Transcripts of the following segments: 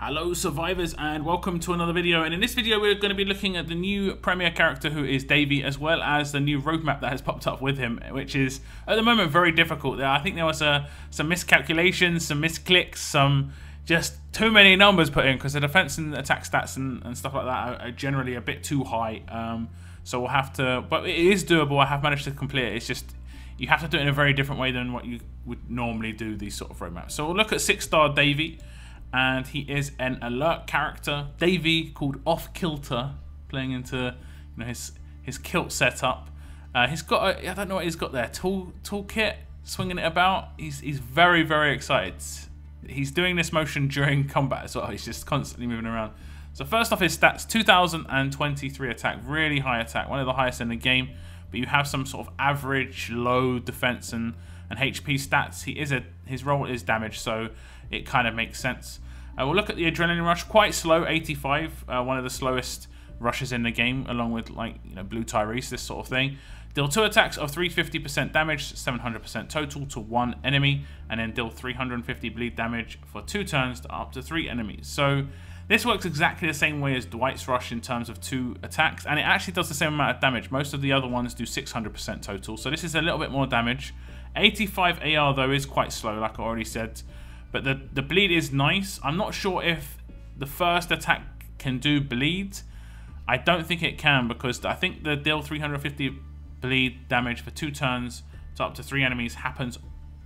Hello survivors and welcome to another video, and in this video we're going to be looking at the new premier character who is Davie, as well as the new roadmap that has popped up with him, which is at the moment very difficult. I think there was some miscalculations, some misclicks, some just too many numbers put in, because the defense and attack stats and stuff like that are generally a bit too high. So we'll have to, but it is doable. I have managed to complete it. It's just you have to do it in a very different way than what you would normally do these sort of roadmaps. So we'll look at 6-star Davie. And he is an alert character, Davie, called Off Kilter, playing into his kilt setup. He's got I don't know what he's got there, toolkit, swinging it about. He's very excited. He's doing this motion during combat as well. He's just constantly moving around. So first off, his stats: 2023 attack, really high attack, one of the highest in the game. But you have some sort of average low defense and HP stats. His role is damage, so it kind of makes sense. We'll look at the adrenaline rush, quite slow, 85, one of the slowest rushes in the game, along with Blue Tyrese, this sort of thing. Deal 2 attacks of 350% damage, 700% total to 1 enemy, and then deal 350 bleed damage for 2 turns to up to 3 enemies. So this works exactly the same way as Dwight's rush in terms of 2 attacks, and it actually does the same amount of damage. Most of the other ones do 600% total, so this is a little bit more damage. 85 AR though is quite slow, like I already said, but the bleed is nice. I'm not sure if the first attack can do bleed. I don't think it can, because I think the deal 350 bleed damage for 2 turns to up to 3 enemies happens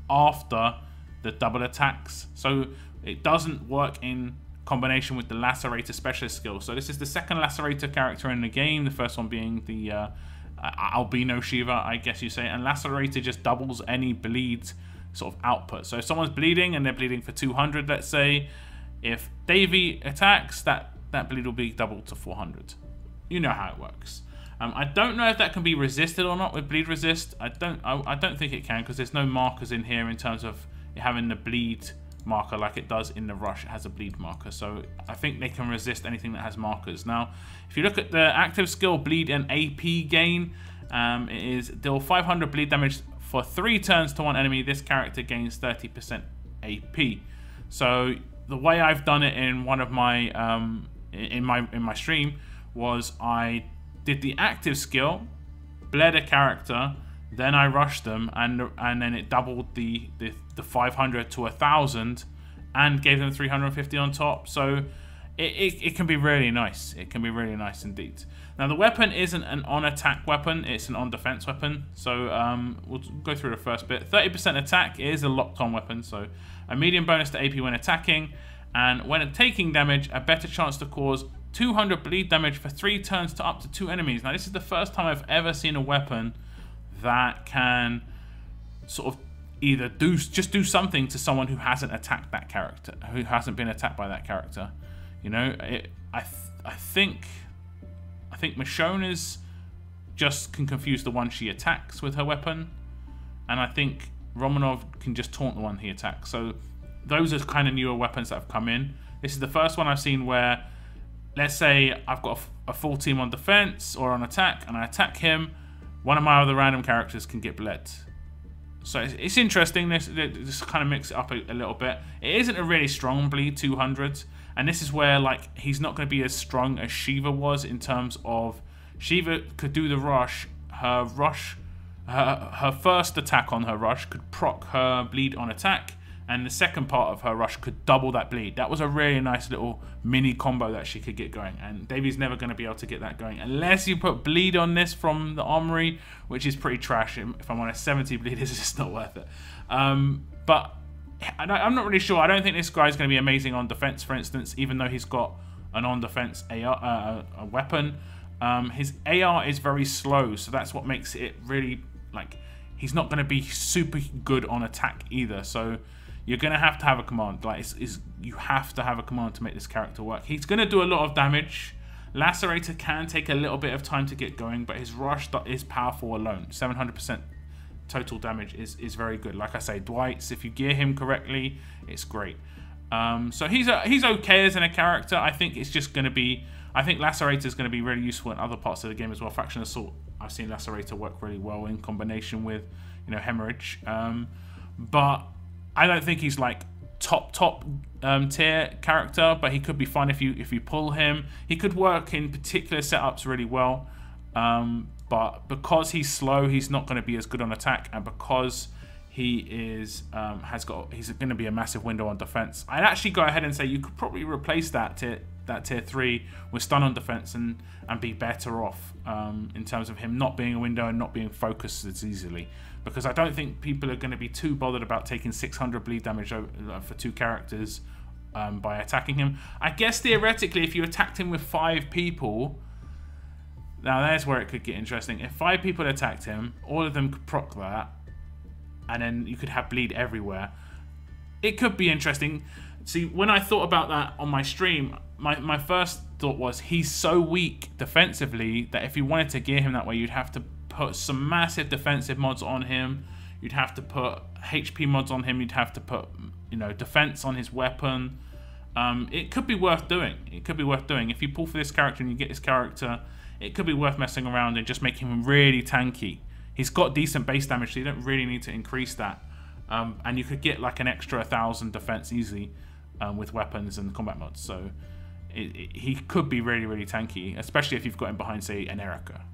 after the double attacks, so it doesn't work in combination with the Lacerator specialist skill. So this is the second Lacerator character in the game, the first one being the Albino Shiva, I guess you say, and Lacerator just doubles any bleed sort of output. So if someone's bleeding and they're bleeding for 200, let's say, if Davie attacks, that bleed will be doubled to 400. You know how it works. I don't know if that can be resisted or not with bleed resist. I don't think it can, because there's no markers in here in terms of it having the bleed marker like it does in the rush. It has a bleed marker, so I think they can resist anything that has markers. Now if you look at the active skill, bleed and AP gain, it is deal 500 bleed damage for 3 turns to 1 enemy. This character gains 30% AP. So the way I've done it in one of my in my stream was I did the active skill, bled a character, then I rushed them, and then it doubled the 500 to 1,000 and gave them 350 on top. So it can be really nice. It can be really nice indeed. Now the weapon isn't an on-attack weapon, it's an on-defense weapon. So we'll go through the first bit. 30% attack is a locked-on weapon, so a medium bonus to AP when attacking, and when taking damage, a better chance to cause 200 bleed damage for 3 turns to up to 2 enemies. Now this is the first time I've ever seen a weapon that can sort of either just do something to someone who hasn't attacked that character, who hasn't been attacked by that character. I think Michonne's just can confuse the one she attacks with her weapon, and I think Romanov can just taunt the one he attacks. So those are kind of newer weapons that have come in. This is the first one I've seen where, let's say I've got a full team on defense or on attack, and I attack him, one of my other random characters can get bled. So it's interesting. This kind of mix it up a little bit. It isn't a really strong bleed 200, and this is where he's not going to be as strong as Shiva was, in terms of Shiva could do the rush. Her first attack on her rush could proc her bleed on attack, and the second part of her rush could double that bleed. That was a really nice little mini combo that she could get going, and Davie's never going to be able to get that going unless you put bleed on this from the armory, which is pretty trash. If I'm honest, 70 bleed is just not worth it. But I'm not really sure. I don't think this guy's going to be amazing on defense, for instance, even though he's got an on-defense AR, a weapon. His AR is very slow, so that's what makes it really, he's not going to be super good on attack either. So you're going to have a command. You have to have a command to make this character work. He's going to do a lot of damage. Lacerator can take a little bit of time to get going, but his rush is powerful alone. 700% total damage is very good. Like I say, Dwight's, if you gear him correctly, it's great. So he's okay as a character. I think it's just going to be... I think Lacerator is going to be really useful in other parts of the game as well. Faction Assault, I've seen Lacerator work really well in combination with, Hemorrhage. But I don't think he's top tier character, but he could be fun if you pull him. He could work in particular setups really well, but because he's slow, he's not going to be as good on attack, and because he is he's going to be a massive window on defense. I'd actually go ahead and say you could probably replace that tier 3 with stun on defense and be better off in terms of him not being a window and not being focused as easily, because I don't think people are going to be too bothered about taking 600 bleed damage for 2 characters by attacking him. I guess theoretically if you attacked him with 5 people, now there's where it could get interesting. If 5 people attacked him, all of them could proc that, and then you could have bleed everywhere. It could be interesting. See, when I thought about that on my stream, my first thought was he's so weak defensively that if you wanted to gear him that way, you'd have to put some massive defensive mods on him. You'd have to put HP mods on him. You'd have to put, you know, defense on his weapon. It could be worth doing. It could be worth doing. If you pull for this character and you get this character, it could be worth messing around and just making him really tanky. He's got decent base damage, so you don't really need to increase that. And you could get like an extra 1,000 defense easily with weapons and combat mods. So he could be really, really tanky, especially if you've got him behind, say, an Erica.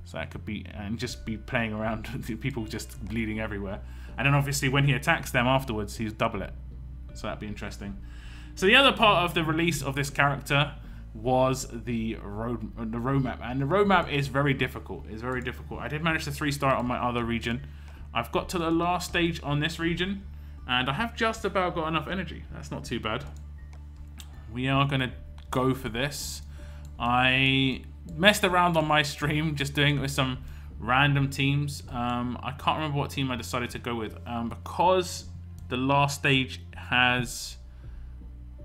So that could be, and just be playing around, people just bleeding everywhere. And then obviously when he attacks them afterwards, he's double it. So that'd be interesting. So the other part of the release of this character was the roadmap, and the roadmap is very difficult. It's very difficult. I did manage to 3-star on my other region. I've got to the last stage on this region, and I have just about got enough energy. That's not too bad. We are going to go for this. I messed around on my stream just doing it with some random teams. I can't remember what team I decided to go with because the last stage has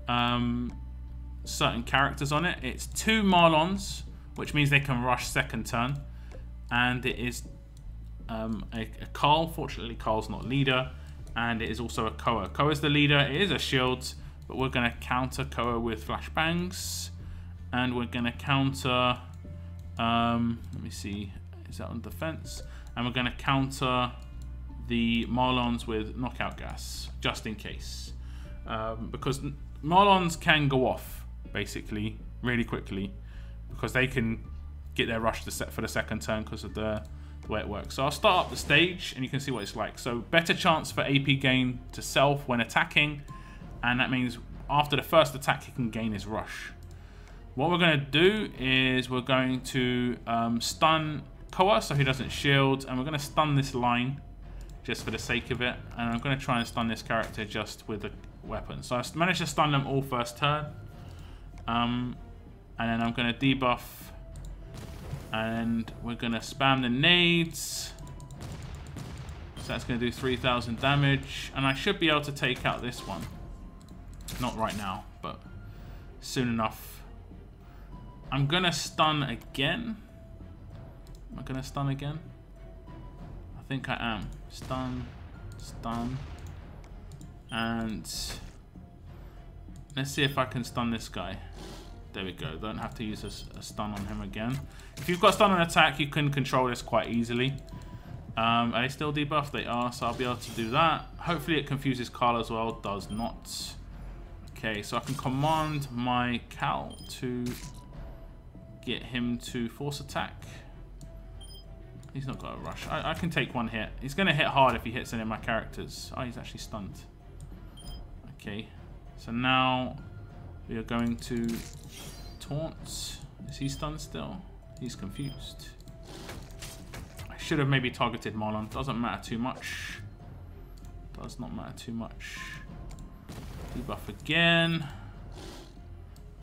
certain characters on it. It's 2 Marlons, which means they can rush second turn, and it is a Carl. Fortunately, Carl's not leader, and it is also a Koa. Koa's the leader. It is a shield, but we're going to counter Koa with flashbangs, and we're going to counter let me see, is that on defense? And we're going to counter the Marlons with knockout gas, just in case, because Marlons can go off basically really quickly, because they can get their rush to set for the second turn because of the way it works. So I'll start up the stage and you can see what it's like. So better chance for AP gain to self when attacking, and that means after the first attack he can gain his rush. What we're going to do is we're going to stun Koa so he doesn't shield, and we're going to stun this line just for the sake of it, and I'm going to try and stun this character just with a weapon. So I managed to stun them all first turn, and then I'm going to debuff, and we're going to spam the nades. So that's going to do 3,000 damage, and I should be able to take out this one. Not right now, but soon enough. I'm going to stun again. Am I going to stun again? I think I am. Stun, stun, and let's see if I can stun this guy. There we go. Don't have to use a stun on him again. If you've got stun on attack, you can control this quite easily. Are they still debuffed? They are, so I'll be able to do that. Hopefully it confuses Carl as well. Does not. Okay, so I can command my Cal to get him to force attack. He's not got a rush. I can take one hit. He's going to hit hard if he hits any of my characters. Oh, he's actually stunned. Okay, so now we are going to taunt. Is he stunned still? He's confused. I should have maybe targeted Marlon. Doesn't matter too much. Does not matter too much. Debuff again.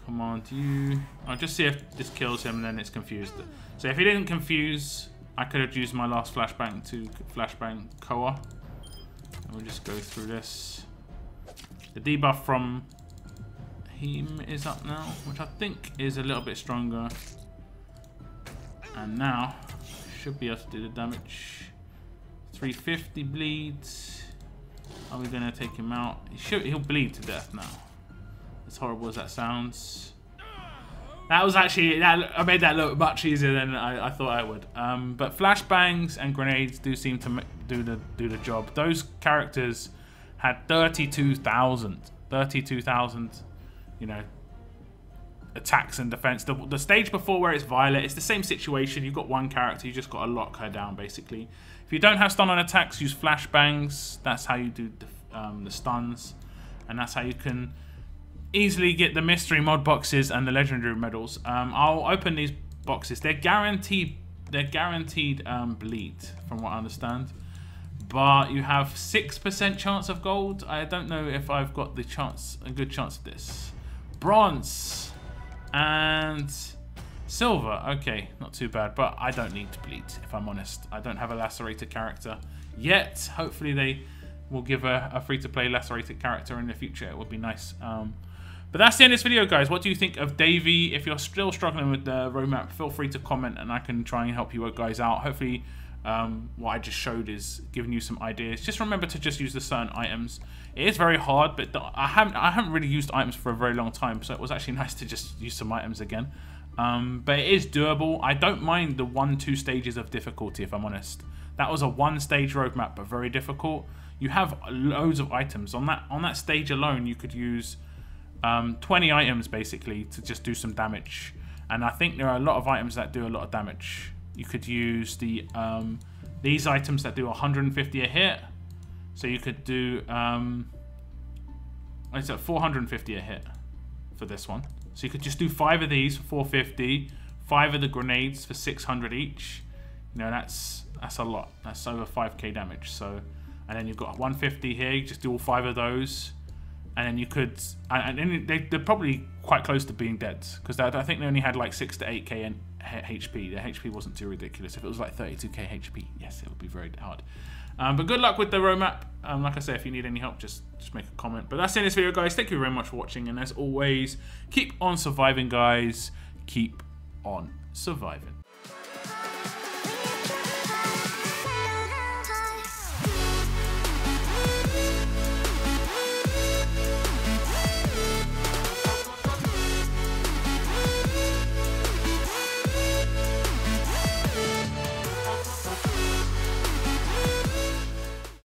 Command you. I'll just see if this kills him and then it's confused. So if he didn't confuse, I could have used my last flashbang to flashbang Koa. And we'll just go through this. The debuff from him is up now, which I think is a little bit stronger. And now, should be able to do the damage. 350 bleeds. Are we going to take him out? He'll bleed to death now. As horrible as that sounds. That was actually, I made that look much easier than I thought I would. But flashbangs and grenades do seem to do the job. Those characters had 32,000 32,000, you know, attacks and defense. The stage before where it's Violet, it's the same situation. You've got one character, you just got to lock her down basically. If you don't have stun on attacks, use flashbangs. That's how you do the stuns, and that's how you can easily get the mystery mod boxes and the legendary medals. I'll open these boxes. They're guaranteed bleed from what I understand, but you have 6% chance of gold. I don't know if I've got a good chance of this. Bronze and silver. Okay, not too bad, but I don't need to bleed, if I'm honest. I don't have a lacerated character yet. Hopefully they will give a free-to-play lacerated character in the future. It would be nice. But that's the end of this video, guys. What do you think of Davie? If you're still struggling with the roadmap, feel free to comment and I can try and help you guys out. Hopefully what I just showed is giving you some ideas. Just remember to just use the certain items. It is very hard, but I haven't really used items for a very long time, so it was actually nice to just use some items again. But it is doable. I don't mind the 1-2 stages of difficulty, if I'm honest. That was a 1-stage roadmap, but very difficult. You have loads of items. On that stage alone, you could use 20 items basically to just do some damage. And I think there are a lot of items that do a lot of damage. You could use these items that do 150 a hit. So you could do it's at 450 a hit for this one. So you could just do 5 of these for 450, 5 of the grenades for 600 each. You know, that's a lot. That's over 5k damage. So, and then you've got 150 here. You just do all 5 of those, and then you could, and then they're probably quite close to being dead, because I think they only had like 6 to 8k HP. The HP wasn't too ridiculous. If it was like 32k HP, yes, it would be very hard. But good luck with the roadmap. Like I say, if you need any help, just make a comment. But that's the end of this video, guys. Thank you very much for watching, and as always, keep on surviving, guys. Keep on surviving.